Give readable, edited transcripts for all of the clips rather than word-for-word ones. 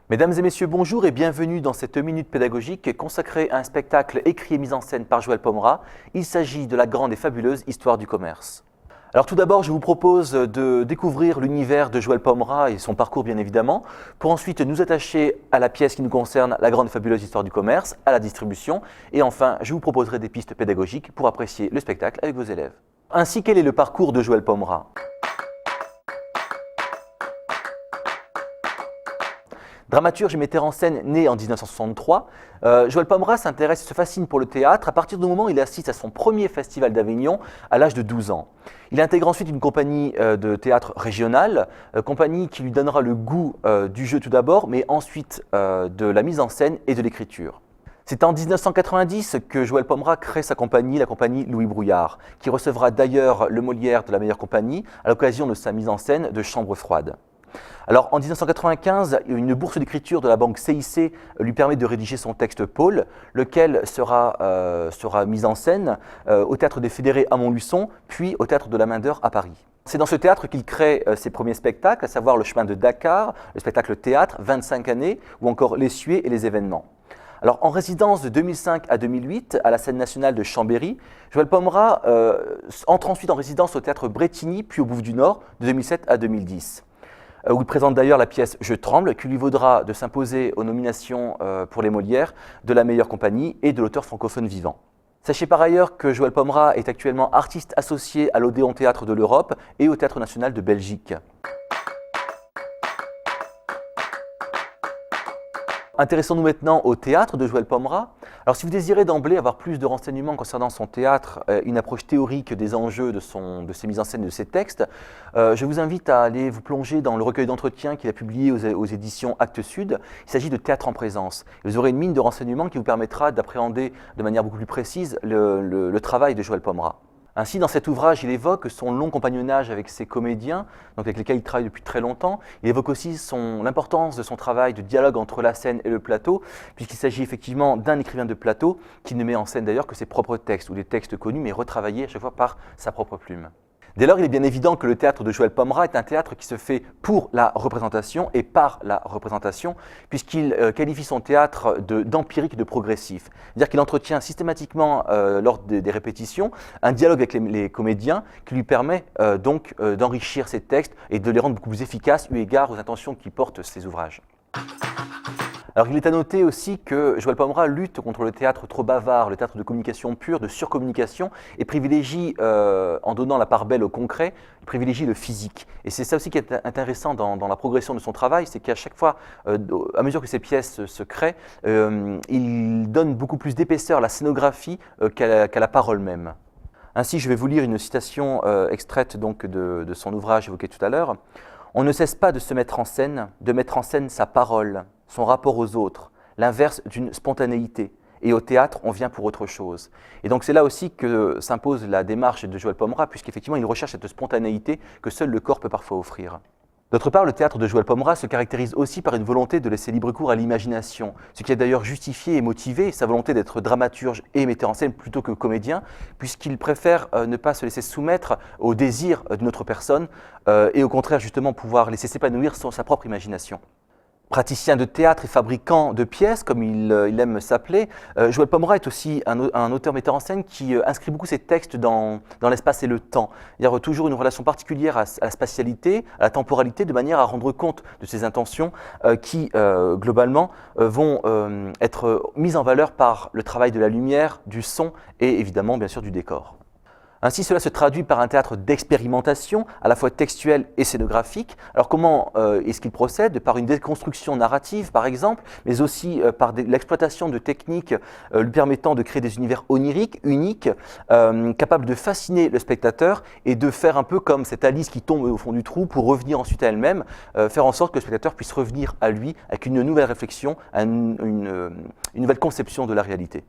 Mesdames et messieurs, bonjour et bienvenue dans cette minute pédagogique consacrée à un spectacle écrit et mis en scène par Joël Pomera. Il s'agit de la grande et fabuleuse histoire du commerce. Alors tout d'abord, je vous propose de découvrir l'univers de Joël Pomera et son parcours bien évidemment, pour ensuite nous attacher à la pièce qui nous concerne, la grande et fabuleuse histoire du commerce, à la distribution, et enfin, je vous proposerai des pistes pédagogiques pour apprécier le spectacle avec vos élèves. Ainsi, quel est le parcours de Joël Pomera ? Dramaturge et metteur en scène né en 1963, Joël Pomera s'intéresse et se fascine pour le théâtre à partir du moment où il assiste à son premier festival d'Avignon à l'âge de 12 ans. Il intègre ensuite une compagnie de théâtre régionale, compagnie qui lui donnera le goût du jeu tout d'abord, mais ensuite de la mise en scène et de l'écriture. C'est en 1990 que Joël Pomera crée sa compagnie, la compagnie Louis Brouillard, qui recevra d'ailleurs le Molière de la meilleure compagnie à l'occasion de sa mise en scène de Chambre froide. Alors, en 1995, une bourse d'écriture de la banque CIC lui permet de rédiger son texte Paul, lequel sera mis en scène au Théâtre des Fédérés à Montluçon, puis au Théâtre de la Main d'Or à Paris. C'est dans ce théâtre qu'il crée ses premiers spectacles, à savoir Le Chemin de Dakar, le spectacle théâtre, 25 années, ou encore L'Essuie et les événements. Alors, en résidence de 2005 à 2008 à la scène nationale de Chambéry, Joël Pomera entre ensuite en résidence au Théâtre Bretigny, puis au Bouffe du Nord, de 2007 à 2010. Où il présente d'ailleurs la pièce Je tremble, qui lui vaudra de s'imposer aux nominations pour les Molières de la meilleure compagnie et de l'auteur francophone vivant. Sachez par ailleurs que Joël Pomera est actuellement artiste associé à l'Odéon Théâtre de l'Europe et au Théâtre National de Belgique. Intéressons-nous maintenant au théâtre de Joël Pomera. Alors si vous désirez d'emblée avoir plus de renseignements concernant son théâtre, une approche théorique des enjeux de ses mises en scène et de ses textes, je vous invite à aller vous plonger dans le recueil d'entretiens qu'il a publié aux éditions Actes Sud. Il s'agit de Théâtre en présence. Vous aurez une mine de renseignements qui vous permettra d'appréhender de manière beaucoup plus précise le travail de Joël Pomera. Ainsi, dans cet ouvrage, il évoque son long compagnonnage avec ses comédiens, donc avec lesquels il travaille depuis très longtemps. Il évoque aussi l'importance de son travail de dialogue entre la scène et le plateau, puisqu'il s'agit effectivement d'un écrivain de plateau qui ne met en scène d'ailleurs que ses propres textes, ou des textes connus, mais retravaillés à chaque fois par sa propre plume. Dès lors, il est bien évident que le théâtre de Joël Pomera est un théâtre qui se fait pour la représentation et par la représentation, puisqu'il qualifie son théâtre d'empirique et de progressif. C'est-à-dire qu'il entretient systématiquement, lors des répétitions, un dialogue avec les comédiens qui lui permet donc d'enrichir ses textes et de les rendre beaucoup plus efficaces eu égard aux intentions qui portent ses ouvrages. Alors il est à noter aussi que Joël Pomera lutte contre le théâtre trop bavard, le théâtre de communication pure, de surcommunication, et privilégie, en donnant la part belle au concret, il privilégie le physique. Et c'est ça aussi qui est intéressant dans la progression de son travail, c'est qu'à chaque fois, à mesure que ses pièces se créent, il donne beaucoup plus d'épaisseur à la scénographie qu'à la parole même. Ainsi, je vais vous lire une citation extraite donc de son ouvrage évoqué tout à l'heure. « On ne cesse pas de se mettre en scène, de mettre en scène sa parole, son rapport aux autres, l'inverse d'une spontanéité. Et au théâtre, on vient pour autre chose. » Et donc c'est là aussi que s'impose la démarche de Joël Pomera, puisqu'effectivement il recherche cette spontanéité que seul le corps peut parfois offrir. D'autre part, le théâtre de Joël Pomera se caractérise aussi par une volonté de laisser libre cours à l'imagination, ce qui a d'ailleurs justifié et motivé sa volonté d'être dramaturge et metteur en scène plutôt que comédien, puisqu'il préfère ne pas se laisser soumettre au désir d'une autre personne et au contraire justement pouvoir laisser s'épanouir sa propre imagination. Praticien de théâtre et fabricant de pièces, comme il aime s'appeler, Joël Pomera est aussi un auteur-metteur en scène qui inscrit beaucoup ses textes dans l'espace et le temps. Il y a toujours une relation particulière à la spatialité, à la temporalité, de manière à rendre compte de ses intentions qui, globalement, vont être mises en valeur par le travail de la lumière, du son et évidemment, bien sûr, du décor. Ainsi, cela se traduit par un théâtre d'expérimentation, à la fois textuel et scénographique. Alors comment est-ce qu'il procède? Par une déconstruction narrative, par exemple, mais aussi par l'exploitation de techniques lui permettant de créer des univers oniriques, uniques, capables de fasciner le spectateur et de faire un peu comme cette Alice qui tombe au fond du trou pour revenir ensuite à elle-même, faire en sorte que le spectateur puisse revenir à lui avec une nouvelle réflexion, une nouvelle conception de la réalité.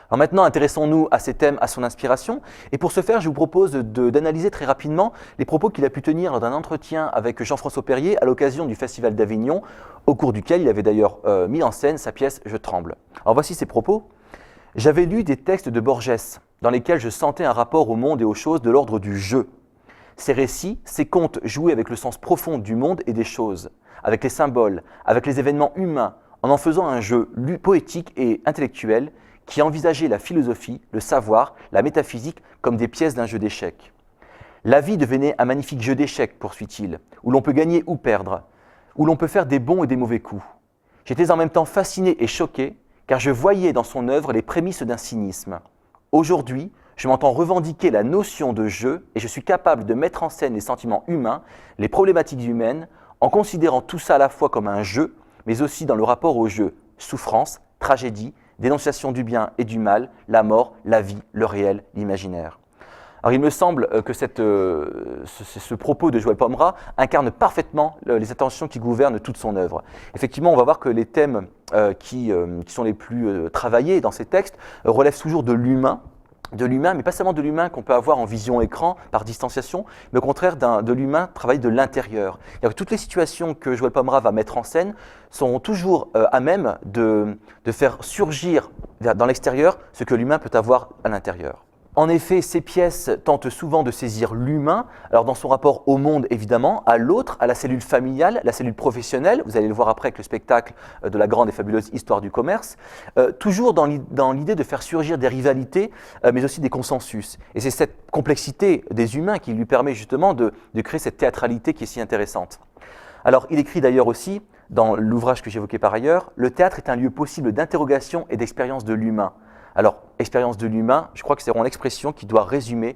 Alors maintenant, intéressons-nous à ces thèmes, à son inspiration. Et pour ce faire, je vous propose d'analyser très rapidement les propos qu'il a pu tenir lors d'un entretien avec Jean-François Perrier à l'occasion du Festival d'Avignon, au cours duquel il avait d'ailleurs mis en scène sa pièce « Je tremble ». Alors voici ses propos. « J'avais lu des textes de Borges, dans lesquels je sentais un rapport au monde et aux choses de l'ordre du jeu. Ces récits, ces contes jouaient avec le sens profond du monde et des choses, avec les symboles, avec les événements humains, en faisant un jeu poétique et intellectuel qui envisageait la philosophie, le savoir, la métaphysique comme des pièces d'un jeu d'échecs. La vie devenait un magnifique jeu d'échecs, poursuit-il, où l'on peut gagner ou perdre, où l'on peut faire des bons et des mauvais coups. J'étais en même temps fasciné et choqué, car je voyais dans son œuvre les prémices d'un cynisme. Aujourd'hui, je m'entends revendiquer la notion de jeu et je suis capable de mettre en scène les sentiments humains, les problématiques humaines, en considérant tout ça à la fois comme un jeu, mais aussi dans le rapport au jeu, souffrance, tragédie, dénonciation du bien et du mal, la mort, la vie, le réel, l'imaginaire. Alors il me semble que ce propos de Joël Pomera incarne parfaitement les intentions qui gouvernent toute son œuvre. Effectivement, on va voir que les thèmes qui sont les plus travaillés dans ces textes relèvent toujours de l'humain, mais pas seulement de l'humain qu'on peut avoir en vision écran par distanciation, mais au contraire de l'humain travaillé de l'intérieur. Toutes les situations que Joël Pomera va mettre en scène sont toujours à même de faire surgir dans l'extérieur ce que l'humain peut avoir à l'intérieur. En effet, ces pièces tentent souvent de saisir l'humain, alors dans son rapport au monde évidemment, à l'autre, à la cellule familiale, la cellule professionnelle, vous allez le voir après avec le spectacle de la grande et fabuleuse histoire du commerce, toujours dans l'idée de faire surgir des rivalités, mais aussi des consensus. Et c'est cette complexité des humains qui lui permet justement de créer cette théâtralité qui est si intéressante. Alors il écrit d'ailleurs aussi, dans l'ouvrage que j'évoquais par ailleurs, « Le théâtre est un lieu possible d'interrogation et d'expérience de l'humain ». Alors, expérience de l'humain, je crois que c'est vraiment l'expression qui doit résumer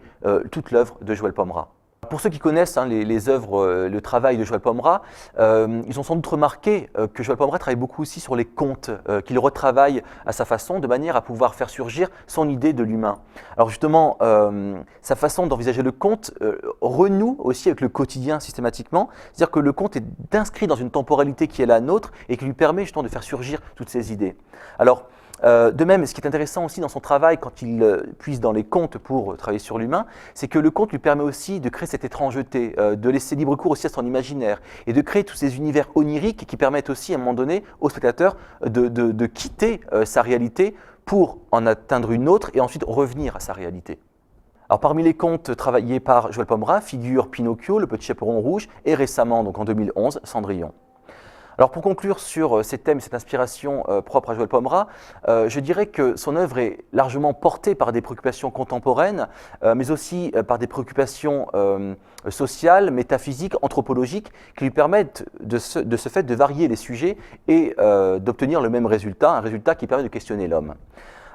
toute l'œuvre de Joël Pomera. Pour ceux qui connaissent les œuvres, le travail de Joël Pomera, ils ont sans doute remarqué que Joël Pomera travaille beaucoup aussi sur les contes, qu'il retravaille à sa façon de manière à pouvoir faire surgir son idée de l'humain. Alors justement, sa façon d'envisager le conte renoue aussi avec le quotidien systématiquement, c'est-à-dire que le conte est inscrit dans une temporalité qui est la nôtre et qui lui permet justement de faire surgir toutes ces idées. Alors, de même, ce qui est intéressant aussi dans son travail, quand il puise dans les contes pour travailler sur l'humain, c'est que le conte lui permet aussi de créer cette étrangeté, de laisser libre cours aussi à son imaginaire, et de créer tous ces univers oniriques qui permettent aussi à un moment donné au spectateur de quitter sa réalité pour en atteindre une autre et ensuite revenir à sa réalité. Alors parmi les contes travaillés par Joël Pomera figurent Pinocchio, Le Petit Chaperon Rouge, et récemment, donc en 2011, Cendrillon. Alors pour conclure sur ces thèmes, cette inspiration propre à Joël Pomera, je dirais que son œuvre est largement portée par des préoccupations contemporaines, mais aussi par des préoccupations sociales, métaphysiques, anthropologiques, qui lui permettent de ce fait de varier les sujets et d'obtenir le même résultat, un résultat qui permet de questionner l'homme.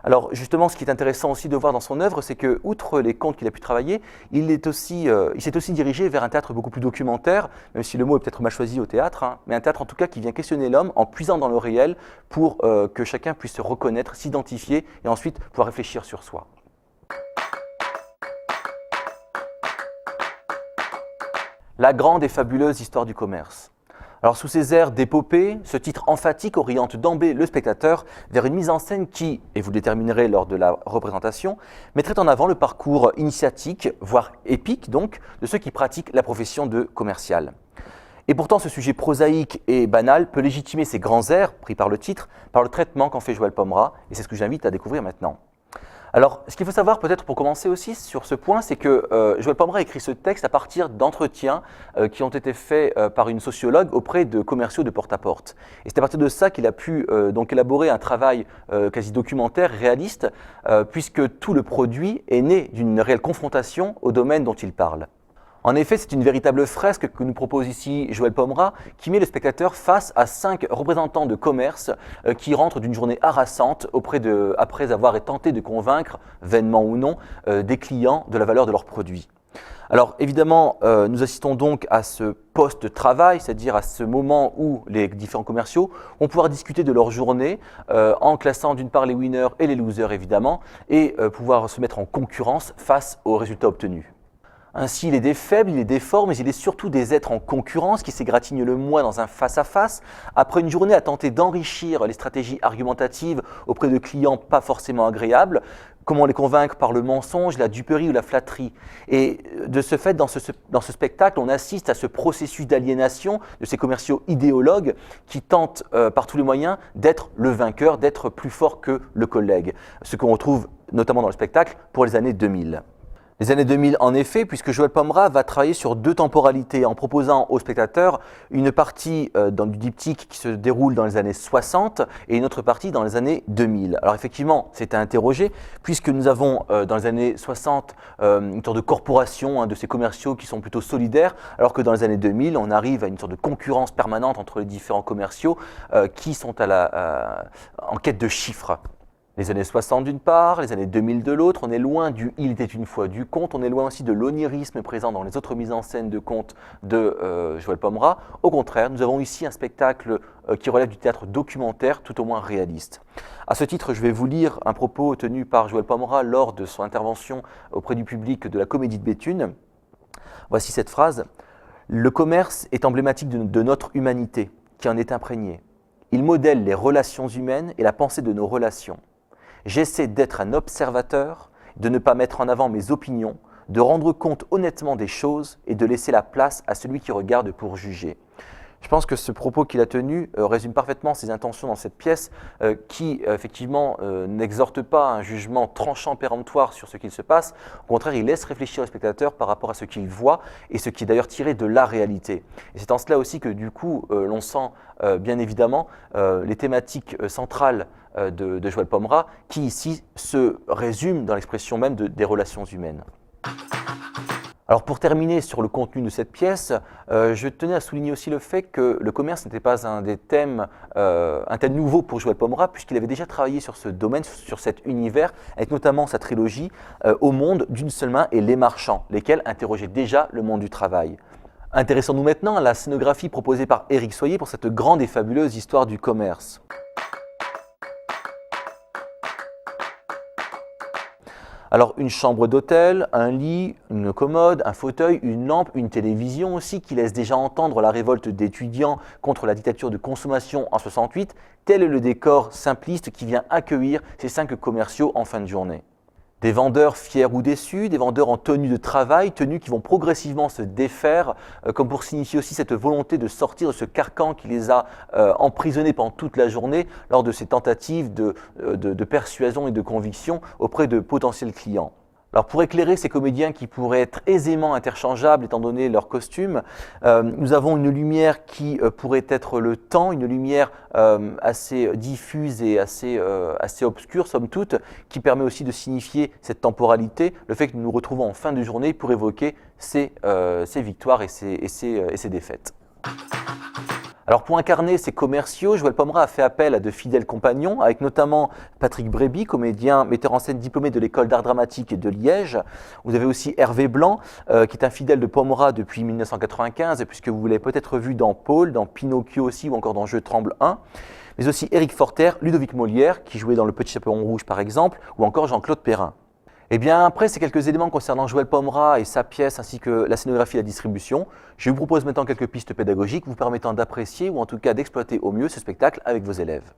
Alors justement, ce qui est intéressant aussi de voir dans son œuvre, c'est que, outre les contes qu'il a pu travailler, il s'est aussi dirigé vers un théâtre beaucoup plus documentaire, même si le mot est peut-être mal choisi au théâtre, mais un théâtre en tout cas qui vient questionner l'homme en puisant dans le réel pour que chacun puisse se reconnaître, s'identifier et ensuite pouvoir réfléchir sur soi. La grande et fabuleuse histoire du commerce. Alors sous ces airs d'épopée, ce titre emphatique oriente d'emblée le spectateur vers une mise en scène qui, et vous le déterminerez lors de la représentation, mettrait en avant le parcours initiatique, voire épique donc, de ceux qui pratiquent la profession de commercial. Et pourtant ce sujet prosaïque et banal peut légitimer ces grands airs, pris par le titre, par le traitement qu'en fait Joël Pomera, et c'est ce que j'invite à découvrir maintenant. Alors, ce qu'il faut savoir peut-être pour commencer aussi sur ce point, c'est que Joël Pomera a écrit ce texte à partir d'entretiens qui ont été faits par une sociologue auprès de commerciaux de porte-à-porte. Et c'est à partir de ça qu'il a pu donc élaborer un travail quasi documentaire, réaliste, puisque tout le produit est né d'une réelle confrontation au domaine dont il parle. En effet, c'est une véritable fresque que nous propose ici Joël Pomera, qui met le spectateur face à 5 représentants de commerce qui rentrent d'une journée harassante après avoir tenté de convaincre, vainement ou non, des clients de la valeur de leurs produits. Alors évidemment, nous assistons donc à ce post-travail, c'est-à-dire à ce moment où les différents commerciaux vont pouvoir discuter de leur journée en classant d'une part les winners et les losers évidemment, et pouvoir se mettre en concurrence face aux résultats obtenus. Ainsi, il est des faibles, il est des forts, mais il est surtout des êtres en concurrence qui s'égratignent le moins dans un face-à-face, après une journée à tenter d'enrichir les stratégies argumentatives auprès de clients pas forcément agréables, comment les convaincre par le mensonge, la duperie ou la flatterie. Et de ce fait, dans ce spectacle, on assiste à ce processus d'aliénation de ces commerciaux idéologues qui tentent par tous les moyens d'être le vainqueur, d'être plus fort que le collègue, ce qu'on retrouve notamment dans le spectacle pour les années 2000. Les années 2000, en effet, puisque Joël Pomera va travailler sur deux temporalités en proposant aux spectateurs une partie du diptyque qui se déroule dans les années 60 et une autre partie dans les années 2000. Alors effectivement, c'est à interroger, puisque nous avons dans les années 60 une sorte de corporation de ces commerciaux qui sont plutôt solidaires, alors que dans les années 2000, on arrive à une sorte de concurrence permanente entre les différents commerciaux qui sont en quête de chiffres. Les années 60 d'une part, les années 2000 de l'autre, on est loin du « il était une fois » du conte, on est loin aussi de l'onirisme présent dans les autres mises en scène de contes de Joël Pomera. Au contraire, nous avons ici un spectacle qui relève du théâtre documentaire, tout au moins réaliste. À ce titre, je vais vous lire un propos tenu par Joël Pomera lors de son intervention auprès du public de la Comédie de Béthune. Voici cette phrase. « Le commerce est emblématique de notre humanité, qui en est imprégnée. Il modèle les relations humaines et la pensée de nos relations. J'essaie d'être un observateur, de ne pas mettre en avant mes opinions, de rendre compte honnêtement des choses et de laisser la place à celui qui regarde pour juger. » Je pense que ce propos qu'il a tenu résume parfaitement ses intentions dans cette pièce qui, effectivement, n'exhorte pas un jugement tranchant, péremptoire sur ce qu'il se passe. Au contraire, il laisse réfléchir le spectateur par rapport à ce qu'il voit et ce qui est d'ailleurs tiré de la réalité. Et c'est en cela aussi que, du coup, l'on sent bien évidemment les thématiques centrales de Joël Pomera qui, ici, se résument dans l'expression même des relations humaines. Alors pour terminer sur le contenu de cette pièce, je tenais à souligner aussi le fait que le commerce n'était pas un thème nouveau pour Joël Pomera, puisqu'il avait déjà travaillé sur ce domaine, sur cet univers, avec notamment sa trilogie Au monde d'une seule main et Les Marchands, lesquels interrogeaient déjà le monde du travail. Intéressons-nous maintenant à la scénographie proposée par Éric Soyer pour cette grande et fabuleuse histoire du commerce. Alors une chambre d'hôtel, un lit, une commode, un fauteuil, une lampe, une télévision aussi qui laisse déjà entendre la révolte d'étudiants contre la dictature de consommation en 68, tel est le décor simpliste qui vient accueillir ces 5 commerciaux en fin de journée. Des vendeurs fiers ou déçus, des vendeurs en tenue de travail, tenues qui vont progressivement se défaire, comme pour signifier aussi cette volonté de sortir de ce carcan qui les a emprisonnés pendant toute la journée lors de ces tentatives de persuasion et de conviction auprès de potentiels clients. Alors pour éclairer ces comédiens qui pourraient être aisément interchangeables étant donné leur costume, nous avons une lumière qui pourrait être le temps, une lumière assez diffuse et assez obscure somme toute, qui permet aussi de signifier cette temporalité, le fait que nous nous retrouvons en fin de journée pour évoquer ces victoires et ces défaites. Alors pour incarner ces commerciaux, Joël Pomera a fait appel à de fidèles compagnons, avec notamment Patrick Bréby, comédien, metteur en scène diplômé de l'école d'art dramatique de Liège. Vous avez aussi Hervé Blanc, qui est un fidèle de Pomera depuis 1995, puisque vous l'avez peut-être vu dans Paul, dans Pinocchio aussi, ou encore dans Je tremble 1. Mais aussi Éric Forter, Ludovic Molière, qui jouait dans Le Petit Chaperon Rouge par exemple, ou encore Jean-Claude Perrin. Et bien après ces quelques éléments concernant Joël Pomera et sa pièce ainsi que la scénographie et la distribution, je vous propose maintenant quelques pistes pédagogiques vous permettant d'apprécier ou en tout cas d'exploiter au mieux ce spectacle avec vos élèves.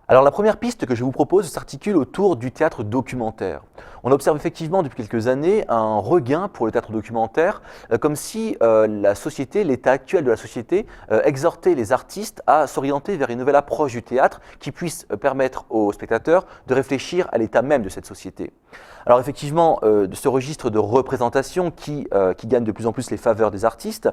Alors la première piste que je vous propose s'articule autour du théâtre documentaire. On observe effectivement depuis quelques années un regain pour le théâtre documentaire, comme si la société, l'état actuel de la société, exhortait les artistes à s'orienter vers une nouvelle approche du théâtre qui puisse permettre aux spectateurs de réfléchir à l'état même de cette société. Alors effectivement, ce registre de représentation qui gagne de plus en plus les faveurs des artistes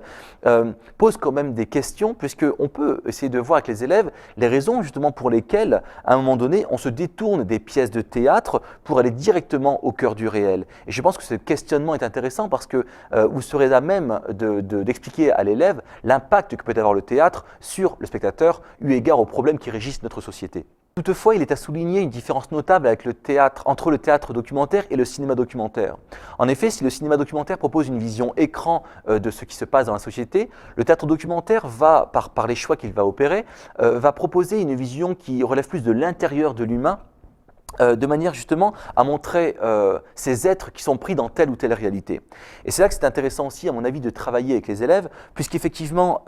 pose quand même des questions, puisqu'on peut essayer de voir avec les élèves les raisons justement pour lesquelles, à un moment donné, on se détourne des pièces de théâtre pour aller directement au cœur du réel. Et je pense que ce questionnement est intéressant parce que vous serez à même d'expliquer à l'élève l'impact que peut avoir le théâtre sur le spectateur, eu égard aux problèmes qui régissent notre société. Toutefois, il est à souligner une différence notable avec entre le théâtre documentaire et le cinéma documentaire. En effet, si le cinéma documentaire propose une vision écran de ce qui se passe dans la société, le théâtre documentaire va, par les choix qu'il va opérer, va proposer une vision qui relève plus de l'intérieur de l'humain, de manière justement à montrer ces êtres qui sont pris dans telle ou telle réalité. Et c'est là que c'est intéressant aussi, à mon avis, de travailler avec les élèves, puisqu'effectivement,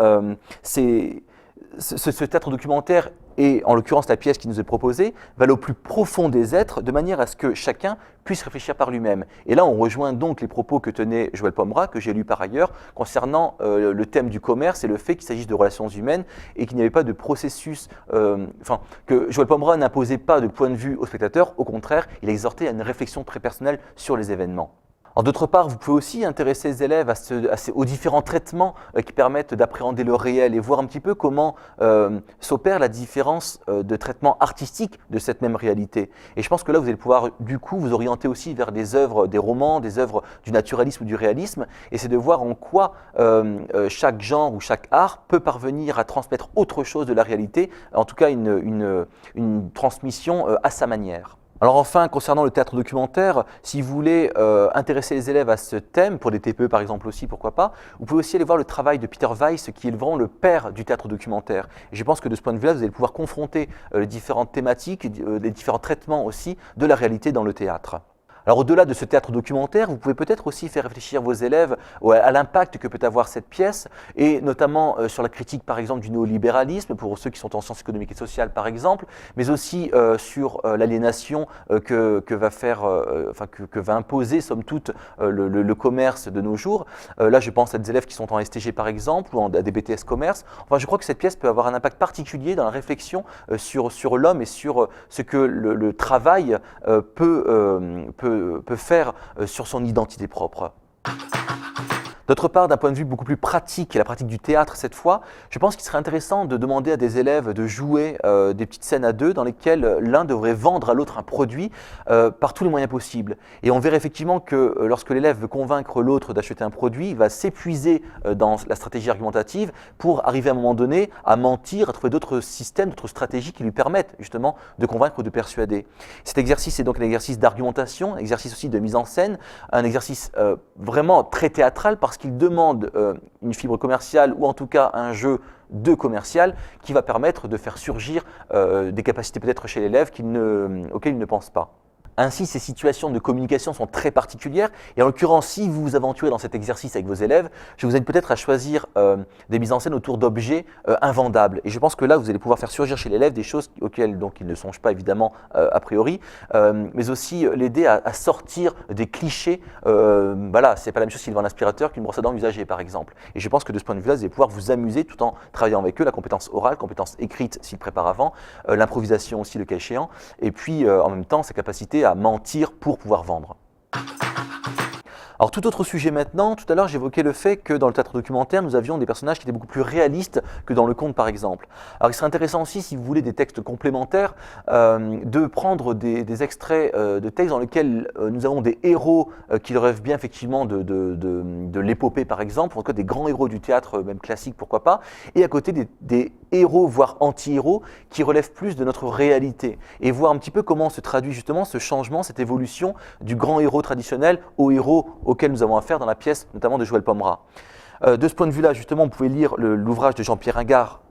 ce théâtre documentaire et en l'occurrence la pièce qui nous est proposée, va aller au plus profond des êtres, de manière à ce que chacun puisse réfléchir par lui-même. Et là, on rejoint donc les propos que tenait Joël Pomera, que j'ai lu par ailleurs, concernant le thème du commerce et le fait qu'il s'agisse de relations humaines et qu'il n'y avait pas de processus, que Joël Pomera n'imposait pas de point de vue au spectateur, au contraire, il exhortait à une réflexion très personnelle sur les événements. D'autre part, vous pouvez aussi intéresser les élèves aux différents traitements qui permettent d'appréhender le réel et voir un petit peu comment s'opère la différence de traitement artistique de cette même réalité. Et je pense que là, vous allez pouvoir du coup vous orienter aussi vers des œuvres, des romans, des œuvres du naturalisme ou du réalisme, et c'est de voir en quoi chaque genre ou chaque art peut parvenir à transmettre autre chose de la réalité, en tout cas une transmission à sa manière. Alors enfin, concernant le théâtre documentaire, si vous voulez intéresser les élèves à ce thème, pour des TPE par exemple aussi, pourquoi pas, vous pouvez aussi aller voir le travail de Peter Weiss, qui est vraiment le père du théâtre documentaire. Et je pense que de ce point de vue-là, vous allez pouvoir confronter les différentes thématiques, les différents traitements aussi de la réalité dans le théâtre. Alors au-delà de ce théâtre documentaire, vous pouvez peut-être aussi faire réfléchir vos élèves à l'impact que peut avoir cette pièce, et notamment sur la critique par exemple du néolibéralisme, pour ceux qui sont en sciences économiques et sociales par exemple, mais aussi sur l'aliénation que va imposer somme toute le commerce de nos jours. Là je pense à des élèves qui sont en STG par exemple, ou à des BTS commerce. Enfin je crois que cette pièce peut avoir un impact particulier dans la réflexion sur l'homme et sur ce que le travail peut faire sur son identité propre. D'autre part, d'un point de vue beaucoup plus pratique, et la pratique du théâtre cette fois, je pense qu'il serait intéressant de demander à des élèves de jouer des petites scènes à deux dans lesquelles l'un devrait vendre à l'autre un produit par tous les moyens possibles. Et on verrait effectivement que lorsque l'élève veut convaincre l'autre d'acheter un produit, il va s'épuiser dans la stratégie argumentative pour arriver à un moment donné à mentir, à trouver d'autres systèmes, d'autres stratégies qui lui permettent justement de convaincre ou de persuader. Cet exercice est donc un exercice d'argumentation, un exercice aussi de mise en scène, un exercice vraiment très théâtral parce qu'il demande une fibre commerciale ou en tout cas un jeu de commercial qui va permettre de faire surgir des capacités peut-être chez l'élève auxquelles il ne pense pas. Ainsi, ces situations de communication sont très particulières et en l'occurrence, si vous vous aventurez dans cet exercice avec vos élèves, je vous invite peut-être à choisir des mises en scène autour d'objets invendables. Et je pense que là, vous allez pouvoir faire surgir chez l'élève des choses auxquelles donc, il ne songe pas évidemment a priori, mais aussi l'aider à sortir des clichés. Voilà, c'est pas la même chose s'il vend un aspirateur qu'une brosse à dents usagée par exemple. Et je pense que de ce point de vue-là, vous allez pouvoir vous amuser tout en travaillant avec eux la compétence orale, compétence écrite s'ils préparent avant, l'improvisation aussi le cas échéant, et puis en même temps sa capacité à mentir pour pouvoir vendre. Alors tout autre sujet maintenant, tout à l'heure j'évoquais le fait que dans le théâtre documentaire, nous avions des personnages qui étaient beaucoup plus réalistes que dans le conte par exemple. Alors il serait intéressant aussi, si vous voulez des textes complémentaires, de prendre des extraits de textes dans lesquels nous avons des héros qui relèvent bien effectivement de l'épopée par exemple, en tout cas des grands héros du théâtre, même classique pourquoi pas, et à côté des héros voire anti-héros qui relèvent plus de notre réalité, et voir un petit peu comment se traduit justement ce changement, cette évolution du grand héros traditionnel au héros auquel nous avons affaire dans la pièce, notamment de Joël Pomera. De ce point de vue-là, justement, vous pouvez lire l'ouvrage de Jean-Pierre Ingard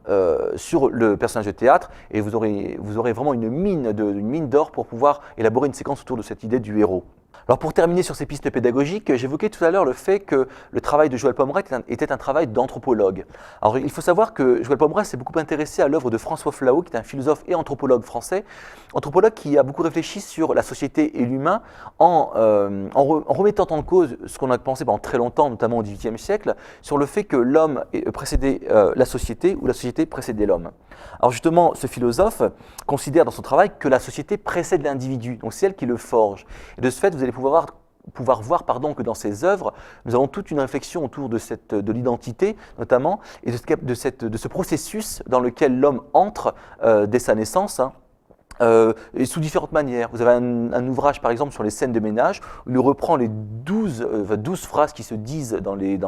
sur le personnage de théâtre et vous aurez vraiment une mine d'or pour pouvoir élaborer une séquence autour de cette idée du héros. Alors pour terminer sur ces pistes pédagogiques, j'évoquais tout à l'heure le fait que le travail de Joël Pomera était un travail d'anthropologue. Alors il faut savoir que Joël Pomera s'est beaucoup intéressé à l'œuvre de François Flahault, qui est un philosophe et anthropologue français, anthropologue qui a beaucoup réfléchi sur la société et l'humain en remettant en cause ce qu'on a pensé pendant très longtemps, notamment au XVIIIe siècle, sur le fait que l'homme précédait la société ou la société précédait l'homme. Alors justement, ce philosophe considère dans son travail que la société précède l'individu, donc c'est elle qui le forge. Et de ce fait, vous allez pouvoir voir que dans ces œuvres, nous avons toute une réflexion autour de l'identité, notamment, et de ce processus dans lequel l'homme entre dès sa naissance, et sous différentes manières. Vous avez un ouvrage par exemple sur les scènes de ménage où il reprend les 12 phrases qui se disent dans les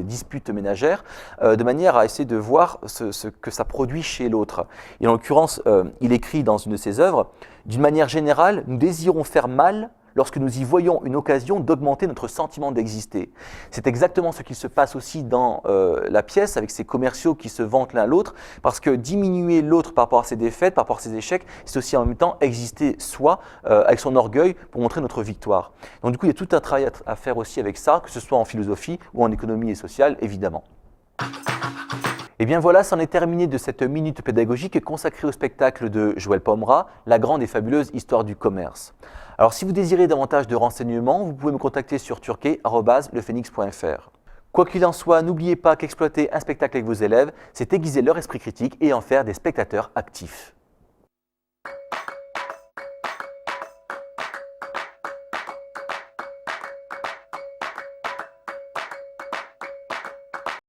disputes ménagères de manière à essayer de voir ce que ça produit chez l'autre. Et en l'occurrence, il écrit dans une de ses œuvres « D'une manière générale, nous désirons faire mal lorsque nous y voyons une occasion d'augmenter notre sentiment d'exister ». C'est exactement ce qui se passe aussi dans la pièce avec ces commerciaux qui se vantent l'un l'autre, parce que diminuer l'autre par rapport à ses défaites, par rapport à ses échecs, c'est aussi en même temps exister soi avec son orgueil pour montrer notre victoire. Donc du coup, il y a tout un travail à faire aussi avec ça, que ce soit en philosophie ou en économie et sociale, évidemment. Et bien voilà, c'en est terminé de cette minute pédagogique consacrée au spectacle de Joël Pomera, La grande et fabuleuse histoire du commerce. Alors si vous désirez davantage de renseignements, vous pouvez me contacter sur turquet@lephénix.fr. Quoi qu'il en soit, n'oubliez pas qu'exploiter un spectacle avec vos élèves, c'est aiguiser leur esprit critique et en faire des spectateurs actifs.